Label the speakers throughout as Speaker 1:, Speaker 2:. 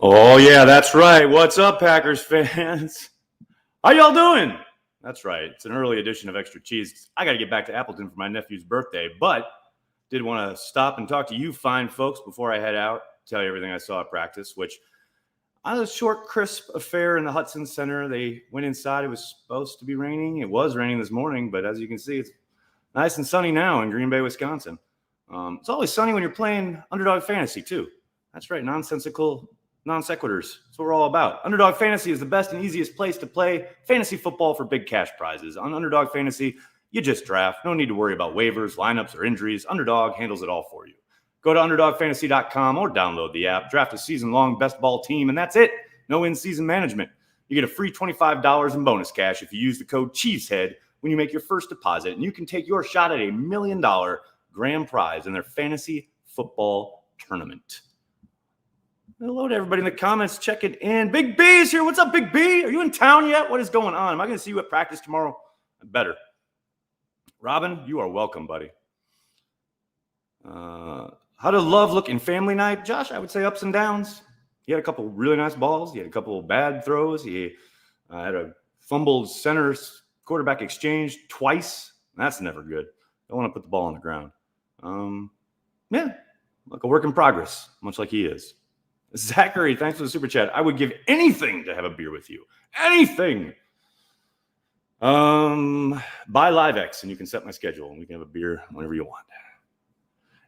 Speaker 1: Oh, yeah, that's right. What's up, Packers fans? How y'all doing? That's right. It's an early edition of Extra Cheese. I got to get back to Appleton for my nephew's birthday, but did want to stop and talk to you fine folks before I head out, tell you everything I saw at practice, which on a short, crisp affair in the Hutson Center. They went inside. It was supposed to be raining. It was raining this morning, but as you can see, it's nice and sunny now in Green Bay, Wisconsin. It's always sunny when you're playing Underdog Fantasy, too. That's right, nonsensical non sequiturs. That's what we're all about. Underdog Fantasy is the best and easiest place to play fantasy football for big cash prizes. On Underdog Fantasy, you just draft. No need to worry about waivers, lineups, or injuries. Underdog handles it all for you. Go to UnderdogFantasy.com or download the app. Draft a season-long best ball team, and that's it. No in-season management. You get a free $25 in bonus cash if you use the code Cheesehead when you make your first deposit, and you can take your shot at $1 million grand prize in their fantasy football tournament. Hello to everybody in the comments checking in. Big B's here. What's up, Big B? Are you in town yet? What is going on? Am I going to see you at practice tomorrow? I better. Robin, you are welcome, buddy. How did Love look in family night? Josh, I would say ups and downs. He had a couple really nice balls. He had a couple bad throws. He had a fumbled center quarterback exchange twice. That's never good. Don't want to put the ball on the ground. Yeah, like a work in progress, much like he is. Zachary, thanks for the super chat. I would give anything to have a beer with you. Anything. Buy LiveX and you can set my schedule and we can have a beer whenever you want.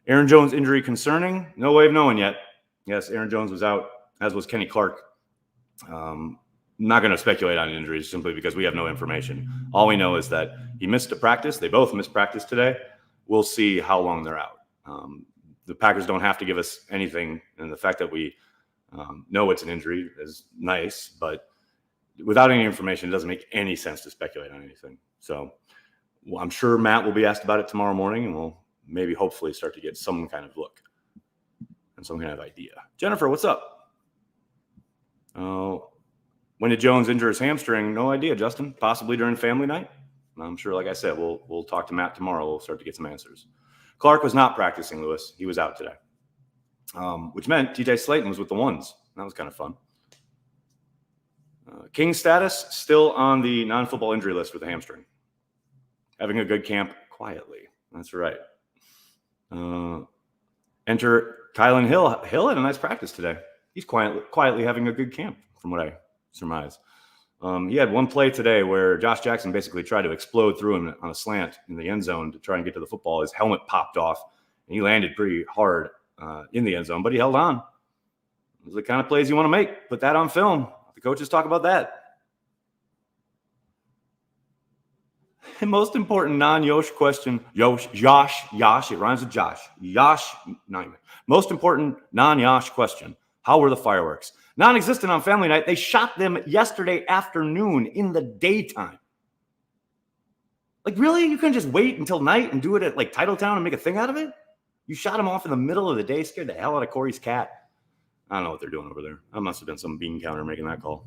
Speaker 1: Aaron Jones injury concerning? No way of knowing yet. Yes, Aaron Jones was out, as was Kenny Clark. Not going to speculate on injuries simply because we have no information. All we know is that he missed a practice. They both missed practice today. We'll see how long they're out. The Packers don't have to give us anything, and the fact that we know it's an injury is nice, but without any information, it doesn't make any sense to speculate on anything. So I'm sure Matt will be asked about it tomorrow morning, and we'll maybe hopefully start to get some kind of look and some kind of idea. Jennifer, what's up? When did Jones injure his hamstring? No idea, Justin. Possibly during family night. I'm sure, like I said, we'll talk to Matt tomorrow. We'll start to get some answers. Clark was not practicing, Lewis. He was out today. Which meant TJ Slayton was with the ones. That was kind of fun. King status, still on the non-football injury list with a hamstring. Having a good camp quietly. That's right. Enter Kylan Hill. Hill had a nice practice today. He's quietly having a good camp, from what I surmise. He had one play today where Josh Jackson basically tried to explode through him on a slant in the end zone to try and get to the football. His helmet popped off, and he landed pretty hard in the end zone, but he held on. Those are the kind of plays you want to make. Put that on film. The coaches talk about that. And most important non-Yosh question, Josh, it rhymes with Josh. Josh Nyman. Most important non-Yosh question, how were the fireworks? Non-existent on family night. They shot them yesterday afternoon in the daytime. Like, really? You couldn't just wait until night and do it at, like, Titletown and make a thing out of it? You shot him off in the middle of the day, scared the hell out of Corey's cat. I don't know what they're doing over there. That must have been some bean counter making that call.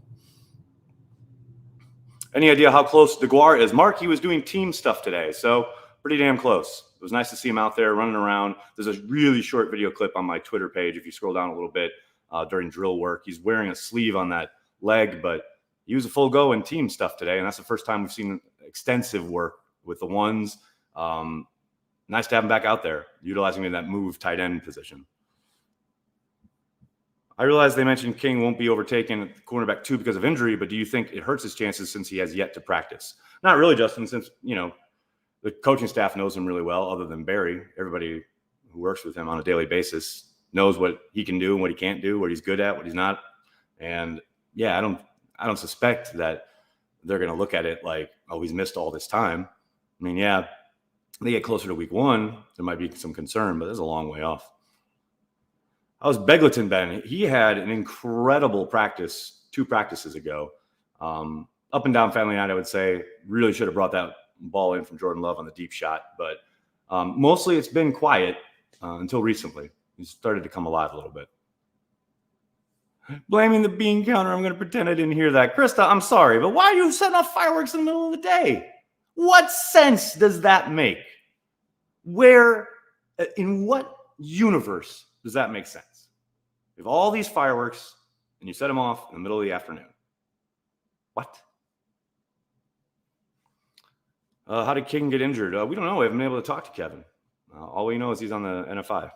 Speaker 1: Any idea how close DeGuar is? Mark, he was doing team stuff today, so pretty damn close. It was nice to see him out there running around. There's a really short video clip on my Twitter page if you scroll down a little bit. During drill work. He's wearing a sleeve on that leg, but he was a full go in team stuff today, and that's the first time we've seen extensive work with the ones. Nice to have him back out there, utilizing him in that move tight end position. I realize they mentioned King won't be overtaken at cornerback 2 because of injury, but do you think it hurts his chances since he has yet to practice? Not really, Justin, since, the coaching staff knows him really well, other than Barry. Everybody who works with him on a daily basis knows what he can do and what he can't do, what he's good at, what he's not. And yeah, I don't suspect that they're going to look at it like, oh, he's missed all this time. I mean, yeah, they get closer to week 1, there might be some concern, but there's a long way off. How's Begleton been? He had an incredible practice 2 practices ago. Up and down family night, I would say. Really should have brought that ball in from Jordan Love on the deep shot, but mostly it's been quiet until recently. He's started to come alive a little bit. Blaming the bean counter. I'm going to pretend I didn't hear that. Krista, I'm sorry, but why are you setting off fireworks in the middle of the day? What sense does that make? In what universe does that make sense? You have all these fireworks and you set them off in the middle of the afternoon. What? How did King get injured? We don't know. We haven't been able to talk to Kevin. All we know is he's on the NFI.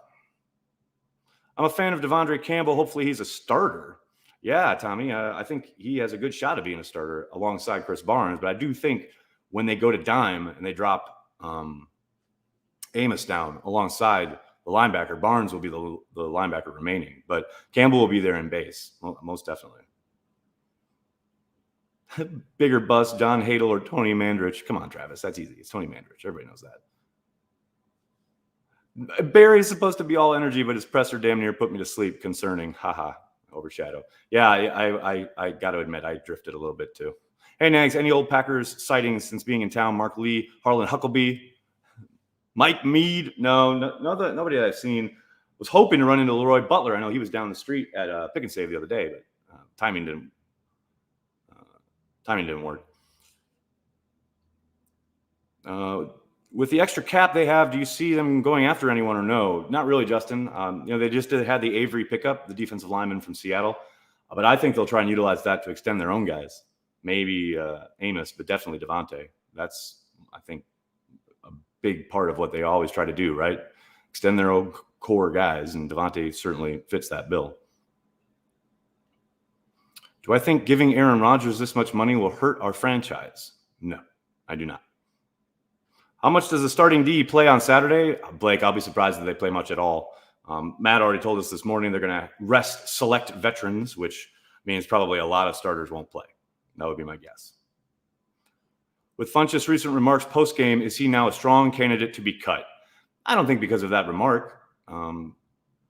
Speaker 1: I'm a fan of Devondre Campbell. Hopefully he's a starter. Yeah, Tommy, I think he has a good shot of being a starter alongside Chris Barnes. But I do think when they go to dime and they drop Amos down alongside the linebacker, Barnes will be the linebacker remaining. But Campbell will be there in base, most definitely. Bigger bust, John Hadel or Tony Mandrich. Come on, Travis. That's easy. It's Tony Mandrich. Everybody knows that. Barry's supposed to be all energy, but his presser damn near put me to sleep. Concerning. Haha. Overshadow. Yeah, I got to admit, I drifted a little bit too. Hey, Nags, any old Packers sightings since being in town? Mark Lee, Harlan Huckabee, Mike Mead. Nobody that I've seen. Was hoping to run into Leroy Butler. I know he was down the street at Pick and Save the other day, but timing didn't work. With the extra cap they have, do you see them going after anyone or no? Not really, Justin. They just had the Avery pickup, the defensive lineman from Seattle. But I think they'll try and utilize that to extend their own guys. Maybe Amos, but definitely Devontae. That's, I think, a big part of what they always try to do, right? Extend their own core guys, and Devontae certainly fits that bill. Do I think giving Aaron Rodgers this much money will hurt our franchise? No, I do not. How much does the starting D play on Saturday? Blake, I'll be surprised if they play much at all. Matt already told us this morning they're going to rest select veterans, which means probably a lot of starters won't play. That would be my guess. With Funchess' recent remarks post-game, is he now a strong candidate to be cut? I don't think because of that remark.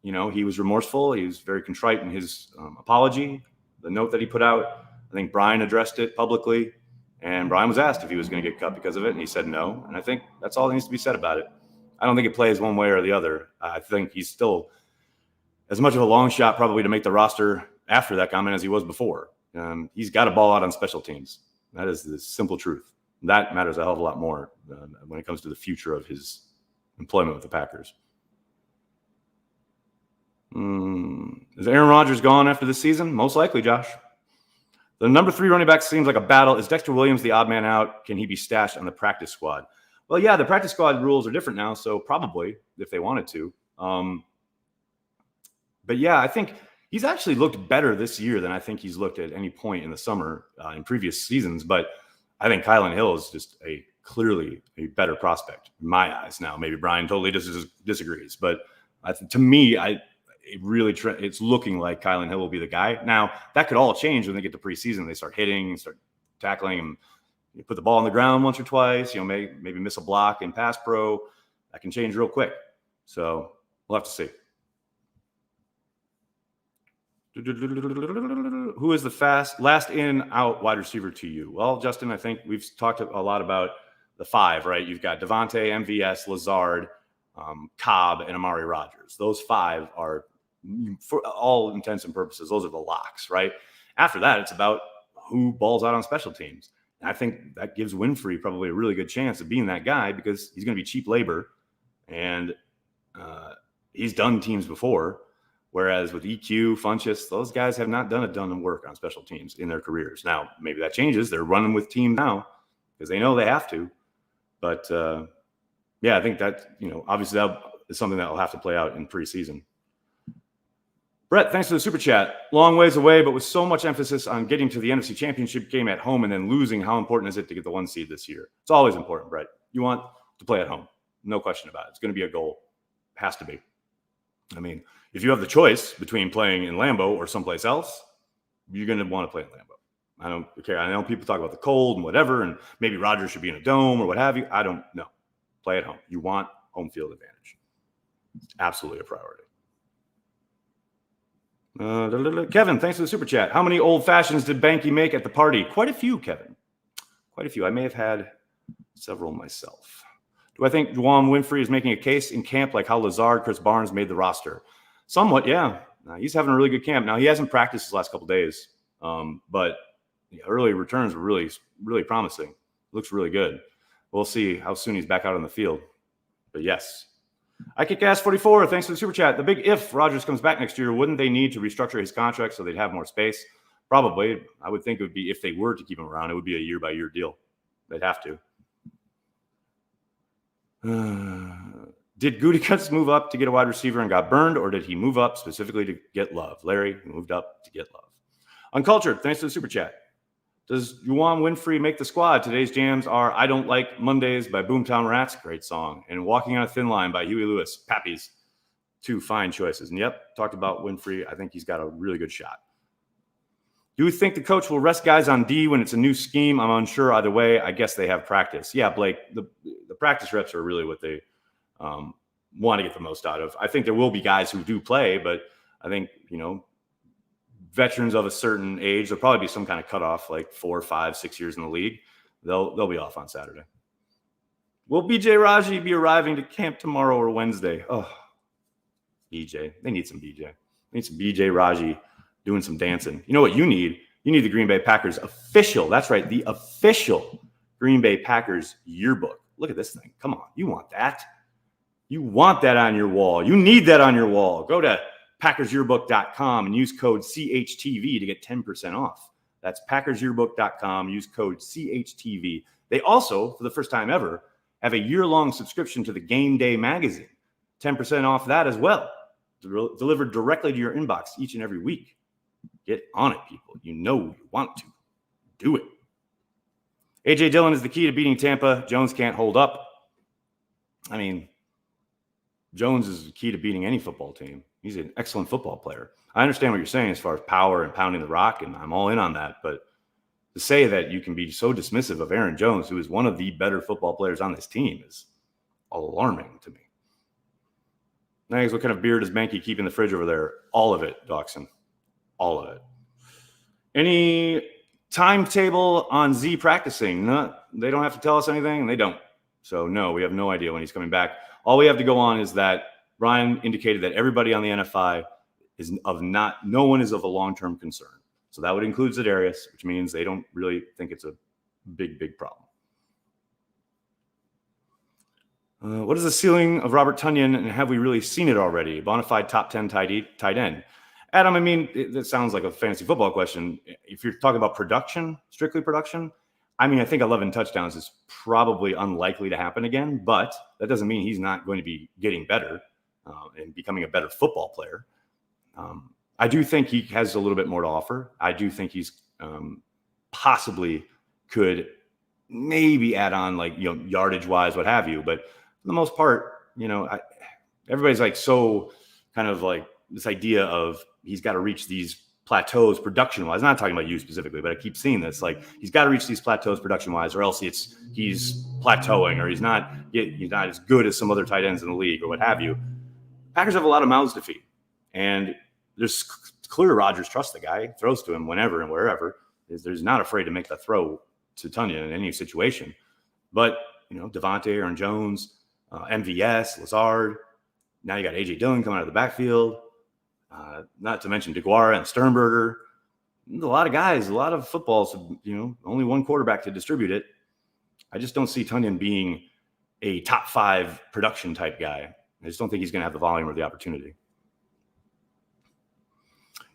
Speaker 1: He was remorseful. He was very contrite in his apology. The note that he put out, I think Brian addressed it publicly, and Brian was asked if he was going to get cut because of it, and he said no. And I think that's all that needs to be said about it. I don't think it plays one way or the other. I think he's still as much of a long shot probably to make the roster after that comment as he was before. He's got to ball out on special teams. That is the simple truth. That matters a hell of a lot more when it comes to the future of his employment with the Packers. Is Aaron Rodgers gone after this season? Most likely, Josh. The number 3 running back seems like a battle. Is Dexter Williams the odd man out? Can he be stashed on the practice squad? Well, yeah, the practice squad rules are different now, so probably if they wanted to. But yeah, I think he's actually looked better this year than I think he's looked at any point in the summer in previous seasons. But I think Kylan Hill is just clearly a better prospect in my eyes now. Maybe Brian totally disagrees, but to me, it's looking like Kylan Hill will be the guy. Now, that could all change when they get to preseason. They start hitting, start tackling, and you put the ball on the ground once or twice, maybe miss a block in pass pro. That can change real quick. So we'll have to see. Who is the last in, out wide receiver to you? Well, Justin, I think we've talked a lot about the 5, right? You've got Devontae, MVS, Lazard, Cobb, and Amari Rodgers. Those 5 are, for all intents and purposes, those are the locks, right? After that, it's about who balls out on special teams. And I think that gives Winfrey probably a really good chance of being that guy because he's going to be cheap labor, and he's done teams before. Whereas with EQ, Funchess, those guys have not done a ton of work on special teams in their careers. Now, maybe that changes. They're running with team now because they know they have to. But, I think that, obviously that is something that will have to play out in preseason. Brett, thanks for the super chat. Long ways away, but with so much emphasis on getting to the NFC Championship game at home and then losing, how important is it to get the 1 seed this year? It's always important, Brett. You want to play at home. No question about it. It's going to be a goal. It has to be. I mean, if you have the choice between playing in Lambeau or someplace else, you're going to want to play in Lambeau. I don't care. I know people talk about the cold and whatever, and maybe Rodgers should be in a dome or what have you. I don't know. Play at home. You want home field advantage. It's absolutely a priority. Kevin, thanks for the super chat. How many old fashions did Banky make at the party? Quite a few, Kevin. Quite a few. I may have had several myself. Do I think Juwan Winfrey is making a case in camp like how Lazard, Chris Barnes made the roster? Somewhat, yeah. He's having a really good camp. Now, he hasn't practiced the last couple days, but the early returns were really, really promising. Looks really good. We'll see how soon he's back out on the field. But yes. I kick ass 44. Thanks for the super chat. The big if Rodgers comes back next year, wouldn't they need to restructure his contract so they'd have more space? Probably. I would think it would be, if they were to keep him around, it would be a year-by-year deal. They'd have to. Did Gutekunst move up to get a wide receiver and got burned, or did he move up specifically to get love? Larry moved up to get love. Uncultured, thanks for the super chat. Does Juwan Winfrey make the squad? Today's jams are I Don't Like Mondays by Boomtown Rats, great song, and Walking on a Thin Line by Huey Lewis, Pappy's. Two fine choices. And yep, talked about Winfrey. I think he's got a really good shot. Do you think the coach will rest guys on D when it's a new scheme? I'm unsure either way. I guess they have practice. Yeah, Blake, the practice reps are really what they want to get the most out of. I think there will be guys who do play, but I think, veterans of a certain age, there'll probably be some kind of cutoff, like 4, 5, 6 years in the league. They'll be off on Saturday. Will BJ Raji be arriving to camp tomorrow or Wednesday? Oh, BJ. They need some BJ. They need some BJ Raji doing some dancing. You know what you need? You need the Green Bay Packers official. That's right, the official Green Bay Packers yearbook. Look at this thing. Come on. You want that? You want that on your wall. You need that on your wall. Go to PackersYearbook.com and use code CHTV to get 10% off. That's PackersYearbook.com. Use code CHTV. They also, for the first time ever, have a year-long subscription to the Game Day magazine. 10% off that as well. Delivered directly to your inbox each and every week. Get on it, people. You know you want to. Do it. A.J. Dillon is the key to beating Tampa. Jones can't hold up. I mean, Jones is the key to beating any football team. He's an excellent football player. I understand what you're saying as far as power and pounding the rock, and I'm all in on that. But to say that you can be so dismissive of Aaron Jones, who is one of the better football players on this team, is alarming to me. Nags, what kind of beer does Banky keep in the fridge over there? All of it, Dawson. All of it. Any timetable on Z practicing? No, they don't have to tell us anything, and they don't. So, no, we have no idea when he's coming back. All we have to go on is that Brian indicated that everybody on the NFI no one is of a long-term concern. So that would include Za'Darius, which means they don't really think it's a big, big problem. What is the ceiling of Robert Tonyan, and have we really seen it already? Bonafide top 10 tight end. Adam, I mean, it sounds like a fantasy football question. If you're talking about production, strictly production, I mean, I think 11 touchdowns is probably unlikely to happen again, but that doesn't mean he's not going to be getting better and becoming a better football player. I do think he has a little bit more to offer. I do think he's possibly could maybe add on, like, yardage wise, what have you. But for the most part, everybody's like so kind of like this idea of he's got to reach these plateaus production wise. I'm not talking about you specifically, but I keep seeing this. Like, he's got to reach these plateaus production wise, or else he's plateauing, or he's not as good as some other tight ends in the league, or what have you. Packers have a lot of mouths to feed, and there's clear Rodgers trusts the guy, throws to him whenever and wherever. There's not afraid to make the throw to Tonyan in any situation. But Devontae, Aaron Jones, MVS, Lazard. Now you got A.J. Dillon coming out of the backfield. Not to mention DeGuara and Sternberger. A lot of guys, a lot of footballs, only one quarterback to distribute it. I just don't see Tonyan being a top 5 production type guy. I just don't think he's going to have the volume or the opportunity.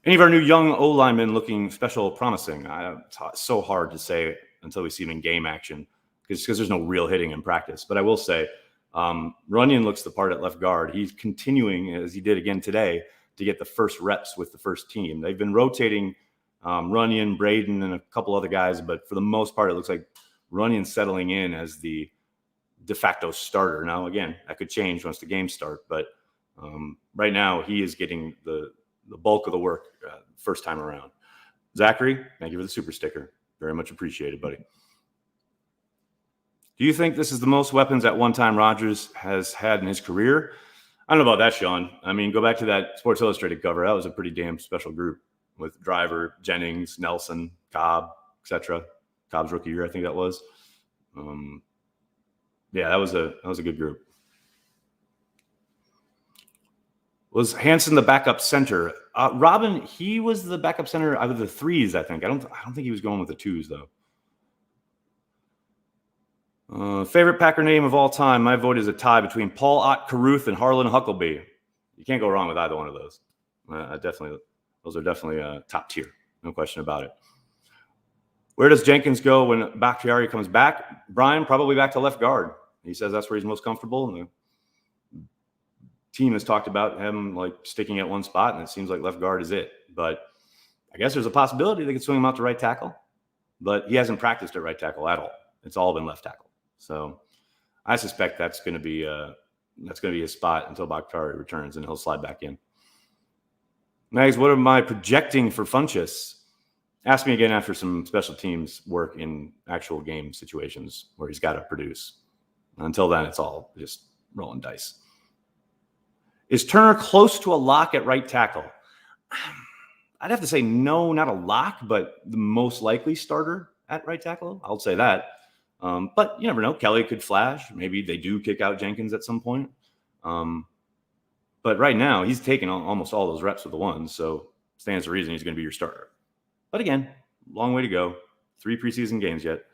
Speaker 1: Any of our new young O-linemen looking special, promising? It's so hard to say until we see him in game action because there's no real hitting in practice. But I will say, Runyon looks the part at left guard. He's continuing, as he did again today, to get the first reps with the first team. They've been rotating Runyon, Braden, and a couple other guys, but for the most part, it looks like Runyon's settling in as the de facto starter. Now, again, that could change once the games start, but right now he is getting the bulk of the work first time around. Zachary, thank you for the super sticker. Very much appreciated, buddy. Do Do you think this is the most weapons at one time Rodgers has had in his career? I don't know about that, Sean. I mean, go back to that Sports Illustrated cover. That was a pretty damn special group with Driver, Jennings, Nelson, Cobb, etc. Cobb's rookie year, I think that was. Yeah, that was a good group. Was Hansen the backup center? Robin, he was the backup center out of the threes, I think. I don't think he was going with the twos though. Favorite Packer name of all time? My vote is a tie between Paul Ott Carruth and Harlan Huckleby. You can't go wrong with either one of those. Those are definitely top tier, no question about it. Where does Jenkins go when Bakhtiari comes back? Brian, probably back to left guard. He says that's where he's most comfortable. And the team has talked about him like sticking at one spot, and it seems like left guard is it. But I guess there's a possibility they could swing him out to right tackle. But he hasn't practiced at right tackle at all. It's all been left tackle. So I suspect that's going to be his spot until Bakhtiari returns, and he'll slide back in. Mags, what am I projecting for Funchess? Ask me again after some special teams work in actual game situations where he's got to produce. Until then, it's all just rolling dice. Is Turner close to a lock at right tackle? I'd have to say no, not a lock, but the most likely starter at right tackle. I'll say that. But you never know. Kelly could flash. Maybe they do kick out Jenkins at some point. But right now, he's taking almost all those reps with the ones, so stands to reason he's going to be your starter. But again, long way to go. 3 preseason games yet.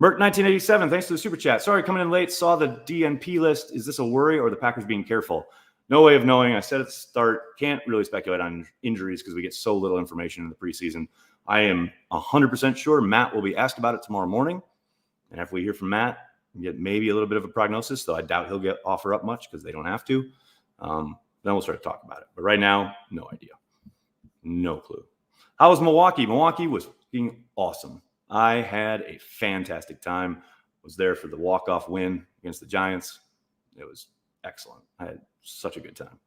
Speaker 1: Merck 1987, thanks to the super chat. Sorry, coming in late, saw the DNP list. Is this a worry or the Packers being careful? No way of knowing. I said at the start, can't really speculate on injuries because we get so little information in the preseason. I am 100% sure Matt will be asked about it tomorrow morning. And if we hear from Matt, we get maybe a little bit of a prognosis, though I doubt he'll offer up much because they don't have to. Then we'll start to talk about it. But right now, no idea. No clue. How was Milwaukee? Milwaukee was fucking awesome. I had a fantastic time. Was there for the walk-off win against the Giants. It was excellent. I had such a good time.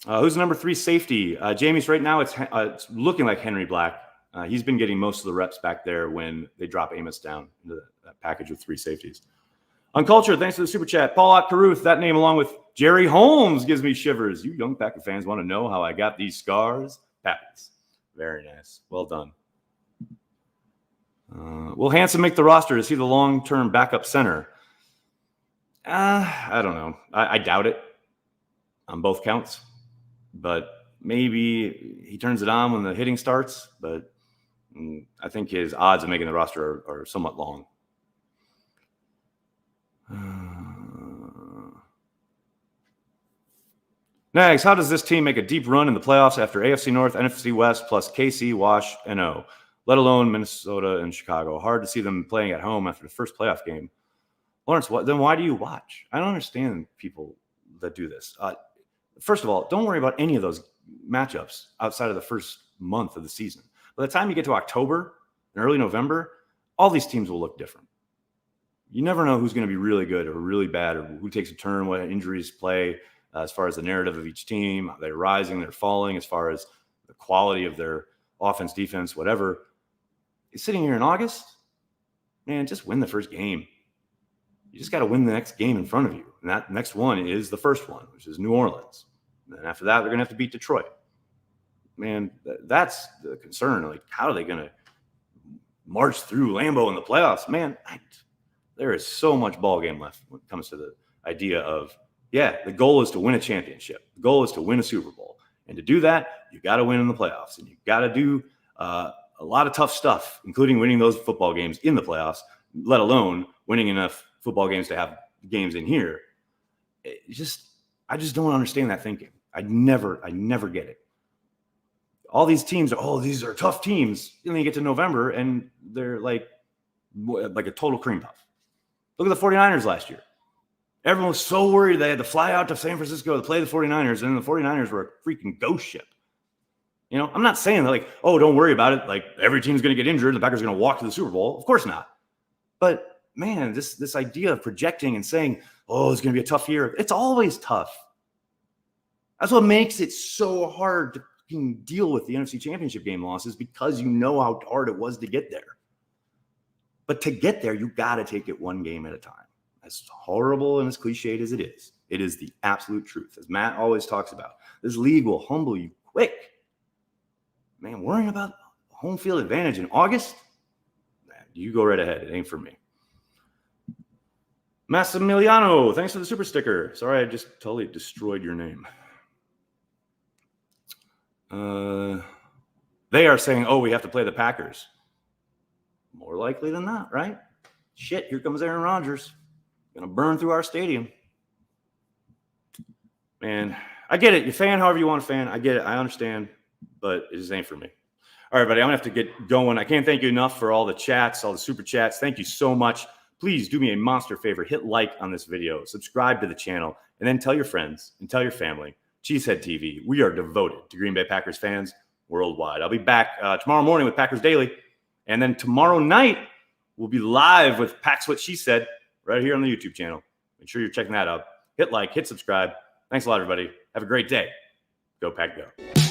Speaker 1: Who's the number 3 safety? Jamie's right now. It's looking like Henry Black. He's been getting most of the reps back there when they drop Amos down into that package with 3 safeties. Uncultured, thanks for the super chat. Paul Ott Carruth, that name along with Jerry Holmes gives me shivers. You young Packer fans want to know how I got these scars? Packers. Very nice. Well done. Will Hansen make the roster? Is he the long-term backup center? I don't know. I doubt it on both counts. But maybe he turns it on when the hitting starts. But I think his odds of making the roster are somewhat long. Next, how does this team make a deep run in the playoffs after AFC North, NFC West, plus KC, Wash, and O, let alone Minnesota and Chicago? Hard to see them playing at home after the first playoff game. Lawrence, then why do you watch? I don't understand people that do this. First of all, don't worry about any of those matchups outside of the first month of the season. By the time you get to October and early November, all these teams will look different. You never know who's going to be really good or really bad or who takes a turn, what injuries play as far as the narrative of each team. They're rising, they're falling as far as the quality of their offense, defense, whatever. Sitting here in August, man, just win the first game. You just got to win the next game in front of you. And that next one is the first one, which is New Orleans. And then after that, they're going to have to beat Detroit. Man, that's the concern. Like, how are they going to march through Lambeau in the playoffs? Man, there is so much ball game left when it comes to the idea of, yeah, the goal is to win a championship. The goal is to win a Super Bowl. And to do that, you got to win in the playoffs. And you got to do a lot of tough stuff, including winning those football games in the playoffs, let alone winning enough football games to have games in here. I just don't understand that thinking. I never get it. All these teams are, these are tough teams. And then you get to November and they're like a total cream puff. Look at the 49ers last year. Everyone was so worried they had to fly out to San Francisco to play the 49ers, and then the 49ers were a freaking ghost ship. You know, I'm not saying that like, don't worry about it. Like every team's going to get injured. The Packers are going to walk to the Super Bowl. Of course not. But man, this idea of projecting and saying, it's going to be a tough year. It's always tough. That's what makes it so hard to deal with the NFC Championship game losses, because you know how hard it was to get there. But to get there, you got to take it one game at a time. As horrible and as cliched as it is the absolute truth. As Matt always talks about, this league will humble you quick. Man, worrying about home field advantage in August? Man, you go right ahead. It ain't for me. Massimiliano, thanks for the super sticker. Sorry, I just totally destroyed your name. They are saying, oh, we have to play the Packers. More likely than not, right? Shit, here comes Aaron Rodgers. Gonna burn through our stadium. Man, I get it. You fan however you want to fan. I get it. I understand, but it just ain't for me. All right, buddy, I'm gonna have to get going. I can't thank you enough for all the chats, all the super chats. Thank you so much. Please do me a monster favor. Hit like on this video, subscribe to the channel, and then tell your friends and tell your family. Cheesehead TV, we are devoted to Green Bay Packers fans worldwide. I'll be back tomorrow morning with Packers Daily, and then tomorrow night we'll be live with Pack's What She Said right here on the YouTube channel. Make sure you're checking that out. Hit like, hit subscribe. Thanks a lot, everybody. Have a great day. Go Pack Go.